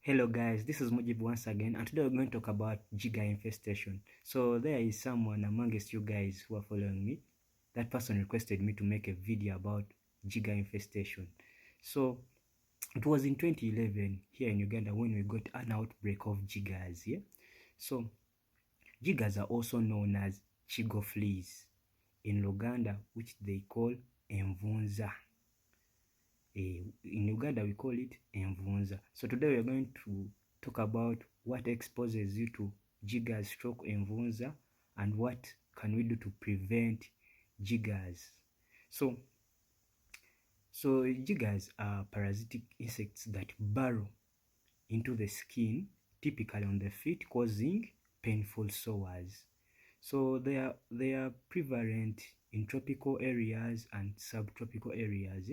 Hello guys, this is Mujib once again, and today we're going to talk about Jigger infestation. So there is someone amongst you guys who are following me. That person requested me to make a video about Jigger infestation. So it was in 2011 here in Uganda when we got an outbreak of jiggers. Yeah. So jiggers are also known as chigo fleas in Luganda, which they call envunza. In Uganda we call it envunza. So today we are going to talk about what exposes you to jiggers stroke envunza and what can we do to prevent jiggers. So jiggers are parasitic insects that burrow into the skin, typically on the feet, causing painful sores. So they are prevalent in tropical areas and subtropical areas,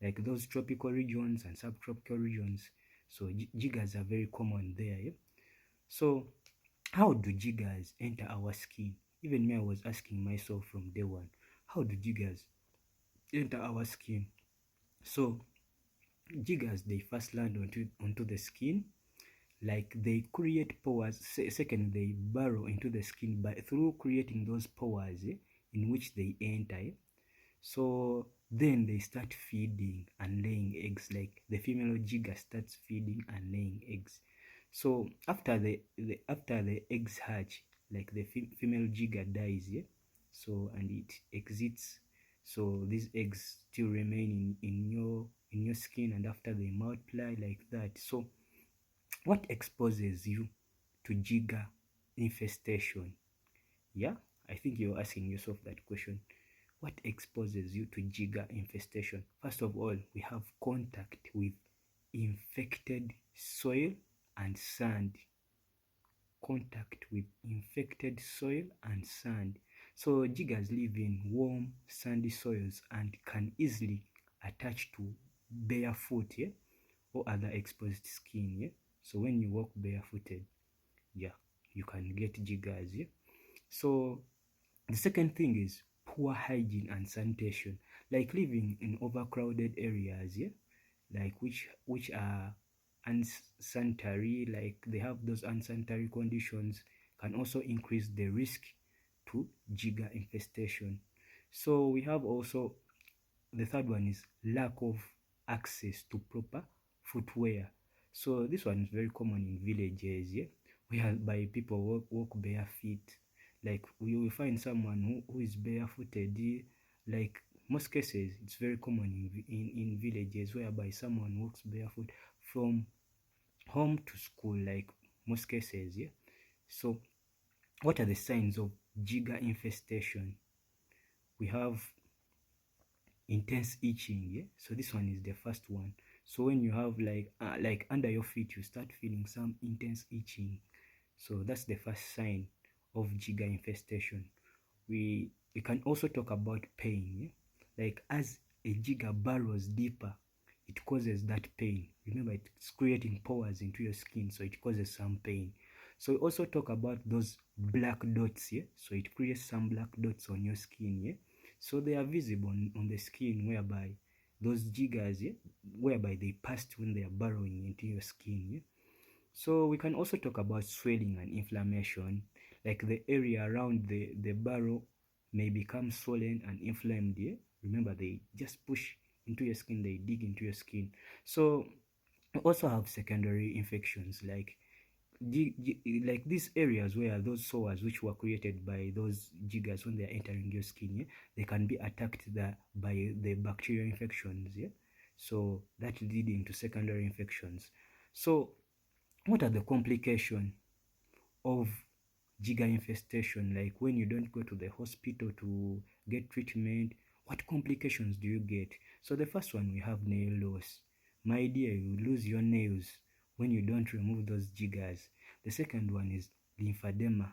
like those tropical regions and subtropical regions. So jiggers are very common there. So how do jiggers enter our skin? Even me, I was asking myself from day one, how do jiggers enter our skin? So jiggers, they first land onto the skin, like they create pores. Second, they burrow into the skin by through creating those pores in which they enter. So then they start feeding and laying eggs, like the female jigger starts feeding and laying eggs. So after the eggs hatch, like the female jigger dies, so and it exits. So these eggs still remain in your skin, and after they multiply like that. So what exposes you to jigger infestation? Yeah, I think you're asking yourself that question. What exposes you to jigger infestation? First of all, we have contact with infected soil and sand. Contact with infected soil and sand. So jiggers live in warm, sandy soils and can easily attach to barefoot, or other exposed skin. So when you walk barefooted, you can get jiggers. So the second thing is poor hygiene and sanitation, like living in overcrowded areas, like which are unsanitary, like they have those unsanitary conditions, can also increase the risk to jigger infestation. So we have also the third one is lack of access to proper footwear. So this one is very common in villages, whereby people walk bare feet. Like we will find someone who is barefooted, like most cases it's very common in villages whereby someone walks barefoot from home to school, like most cases. So what are the signs of jigger infestation? We have intense itching. So this one is the first one. So when you have like under your feet you start feeling some intense itching, so that's the first sign of jigger infestation. We can also talk about pain. Like as a jigger burrows deeper, it causes that pain. Remember, it's creating pores into your skin, so it causes some pain. So we also talk about those black dots. So it creates some black dots on your skin. So they are visible on the skin, whereby those jiggers, whereby they passed when they are burrowing into your skin. So we can also talk about swelling and inflammation, like the area around the burrow may become swollen and inflamed. Remember, they just push into your skin, they dig into your skin. So we also have secondary infections, like these areas where those sores which were created by those jiggers, when they are entering your skin, they can be attacked by the bacterial infections. So that leading to secondary infections. So what are the complications of jigger infestation? Like when you don't go to the hospital to get treatment, what complications do you get? So the first one, we have nail loss. My dear, you lose your nails when you don't remove those jiggers. The second one is lymphedema.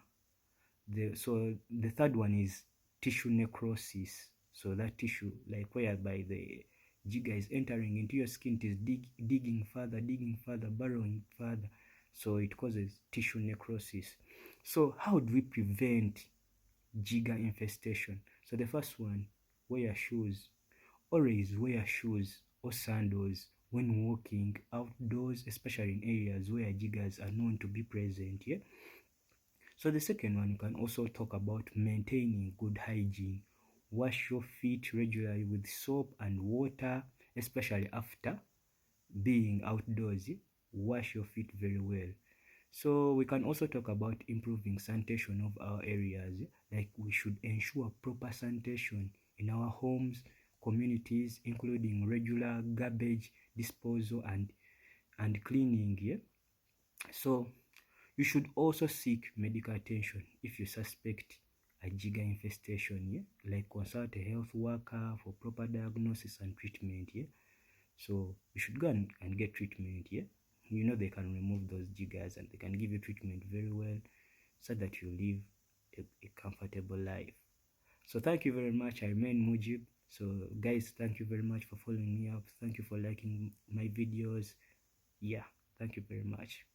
So the third one is tissue necrosis. So that tissue, like whereby the jigger is entering into your skin, it is digging further, burrowing further. So it causes tissue necrosis. So how do we prevent jigger infestation? So the first one, wear shoes. Always wear shoes or sandals when walking outdoors, especially in areas where jiggers are known to be present. Yeah. So the second one, you can also talk about maintaining good hygiene. Wash your feet regularly with soap and water, especially after being outdoors. Wash your feet very well. So we can also talk about improving sanitation of our areas. Like we should ensure proper sanitation in our homes, communities, including regular garbage disposal and cleaning. Yeah. So you should also seek medical attention if you suspect a jigger infestation. Yeah. Like consult a health worker for proper diagnosis and treatment. Yeah. So you should go and get treatment. Yeah. You know, they can remove those jiggers and they can give you treatment very well so that you live a comfortable life. So thank you very much. I remain Mujib. So guys, thank you very much for following me up. Thank you for liking my videos. Yeah, thank you very much.